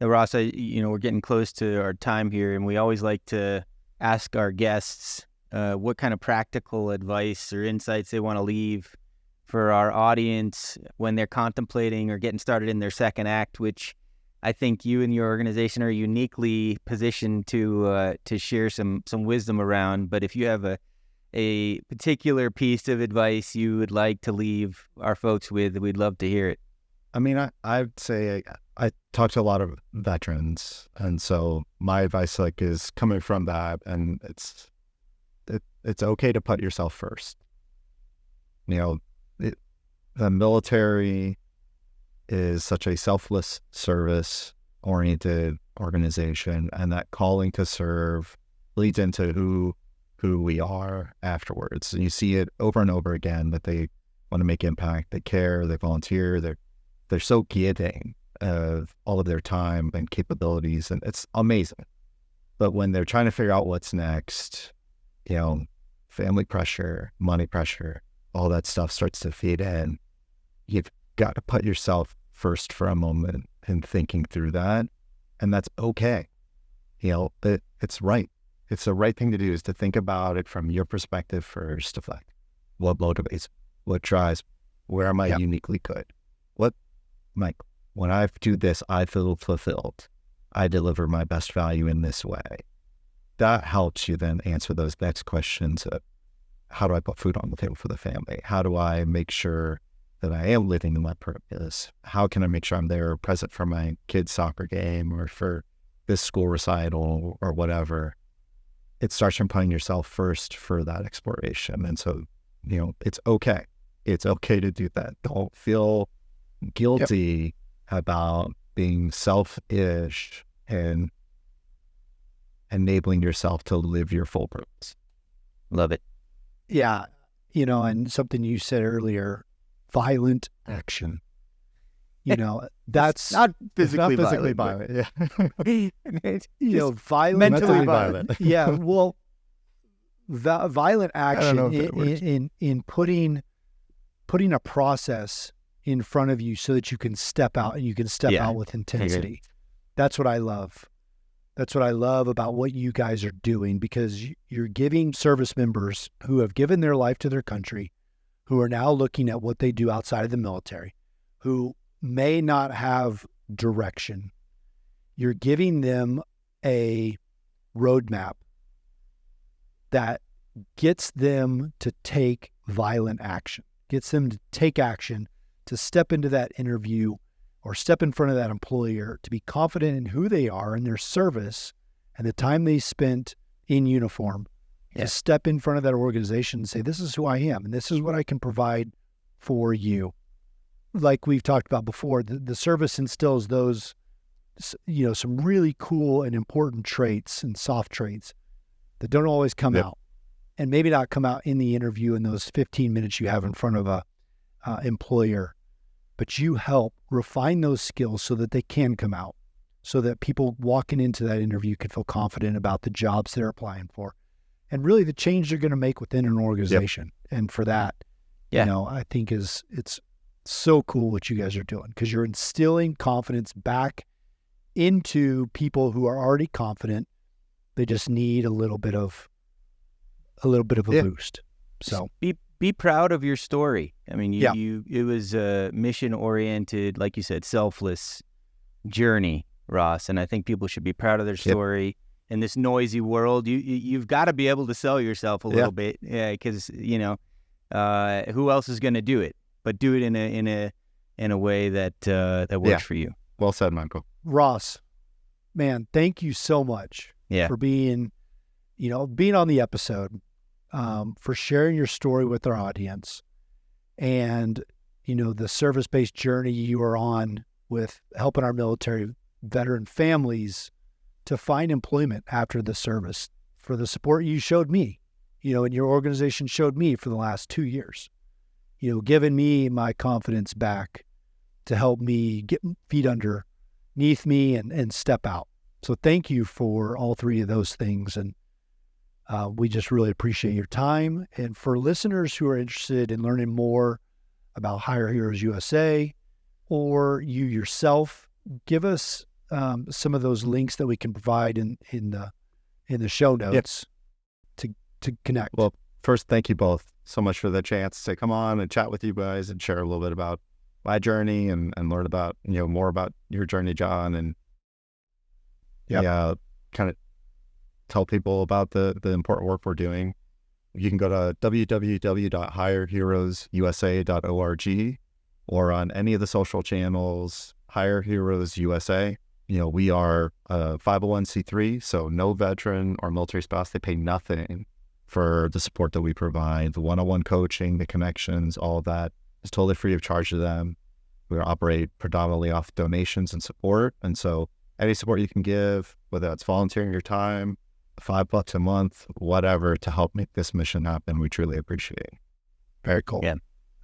Now, Ross, we're getting close to our time here, and we always like to ask our guests what kind of practical advice or insights they want to leave for our audience when they're contemplating or getting started in their second act, which I think you and your organization are uniquely positioned to share some wisdom around. But if you have a particular piece of advice you would like to leave our folks with, we'd love to hear it. I mean, I'd say I talk to a lot of veterans, and so my advice is coming from that, and it's okay to put yourself first. The military is such a selfless, service-oriented organization, and that calling to serve leads into who we are afterwards. And you see it over and over again, that they want to make impact. They care, they volunteer, they're so giving of all of their time and capabilities, and it's amazing. But when they're trying to figure out what's next, family pressure, money pressure, all that stuff starts to feed in. You've got to put yourself first for a moment and thinking through that. And that's okay. It's right. It's the right thing to do, is to think about it from your perspective first, of like, what motivates, what drives, where am I uniquely good? When I do this, I feel fulfilled. I deliver my best value in this way. That helps you then answer those next questions of, how do I put food on the table for the family? How do I make sure that I am living in my purpose? How can I make sure I'm there present for my kid's soccer game or for this school recital or whatever? It starts from putting yourself first for that exploration. And so, it's okay. It's okay to do that. Don't feel guilty about being selfish and enabling yourself to live your full purpose. Love it. Yeah. And something you said earlier, violent action. That's not physically violent. Yeah. Violent, mentally violent. Yeah. Well, violent action in putting a process in front of you so that you can step out, and you can step out with intensity. That's what I love. That's what I love about what you guys are doing, because you're giving service members who have given their life to their country, who are now looking at what they do outside of the military, who may not have direction. You're giving them a roadmap that gets them to take violent action, gets them to take action, to step into that interview or step in front of that employer, to be confident in who they are and their service and the time they spent in uniform, to step in front of that organization and say, this is who I am and this is what I can provide for you. Like we've talked about before, the service instills those, some really cool and important traits and soft traits that don't always come out, and maybe not come out in the interview in those 15 minutes you have in front of a employer. But you help refine those skills so that they can come out, so that people walking into that interview can feel confident about the jobs they're applying for and really the change they're going to make within an organization. And for that, I think it's so cool what you guys are doing, because you're instilling confidence back into people who are already confident. They just need a little bit of a boost. So be proud of your story. I mean, it was a mission-oriented, like you said, selfless journey, Ross. And I think people should be proud of their story. In this noisy world, you've got to be able to sell yourself a little bit, because who else is going to do it? But do it in a way that works for you. Well said, Michael. Ross, man, thank you so much for being on the episode. For sharing your story with our audience, and the service-based journey you are on with helping our military veteran families to find employment after the service, for the support you showed me, and your organization showed me for the last 2 years, giving me my confidence back to help me get feet underneath me and step out. So thank you for all three of those things. And we just really appreciate your time. And for listeners who are interested in learning more about Hire Heroes USA, or you yourself, give us some of those links that we can provide in the show notes to connect. Well, first, thank you both so much for the chance to come on and chat with you guys and share a little bit about my journey and learn about more about your journey, John, and kind of tell people about the important work we're doing. You can go to www.hireheroesusa.org, or on any of the social channels, Hire Heroes USA. We are a 501c3, so no veteran or military spouse, they pay nothing for the support that we provide. The one-on-one coaching, the connections, all of that is totally free of charge to them. We operate predominantly off donations and support. And so any support you can give, whether that's volunteering your time, $5 a month, whatever, to help make this mission happen, we truly appreciate it. Very cool. Yeah.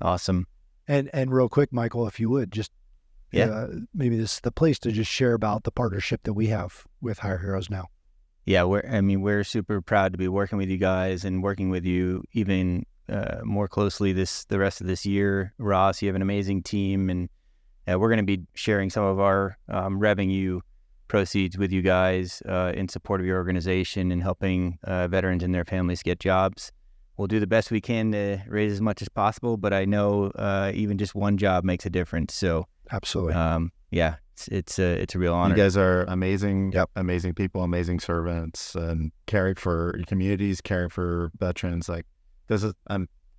Awesome. And real quick, Michael, if you would just, maybe this is the place to just share about the partnership that we have with Hire Heroes now. Yeah, we're super proud to be working with you guys and working with you even more closely the rest of this year. Ross, you have an amazing team, and we're going to be sharing some of our revenue proceeds with you guys in support of your organization and helping veterans and their families get jobs. We'll do the best we can to raise as much as possible, but I know even just one job makes a difference. So absolutely, it's a real honor. You guys are amazing, amazing people, amazing servants, and caring for your communities, caring for veterans. Like this is,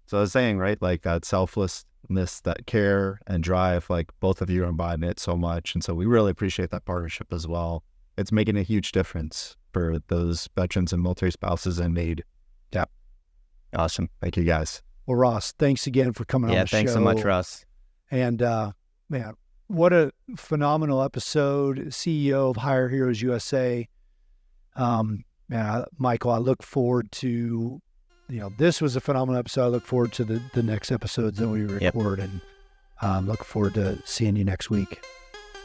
so I was saying, right, like that selflessness, that care and drive, like both of you are embodying it so much, and so we really appreciate that partnership as well. It's making a huge difference for those veterans and military spouses in need. Yeah. Awesome. Thank you, guys. Well, Ross, thanks again for coming on the show. Yeah, thanks so much, Ross. And man, what a phenomenal episode. CEO of Hire Heroes USA. Michael, I look forward to, this was a phenomenal episode. I look forward to the next episodes that we record, and look forward to seeing you next week.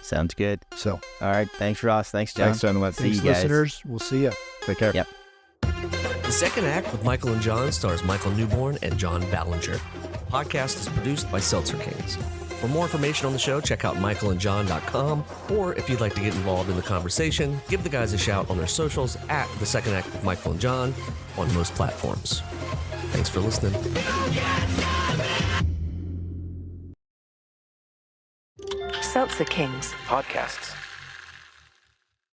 Sounds good. So, all right. Thanks, Ross. Thanks, John. Thanks, gentlemen. Thanks, see you guys. Listeners. We'll see you. Take care. Yep. The Second Act with Michael and John stars Michael Newborn and John Ballenger. The podcast is produced by Seltzer Kings. For more information on the show, check out michaelandjohn.com, or if you'd like to get involved in the conversation, give the guys a shout on their socials at The Second Act with Michael and John on most platforms. Thanks for listening. Seltzer Kings Podcasts.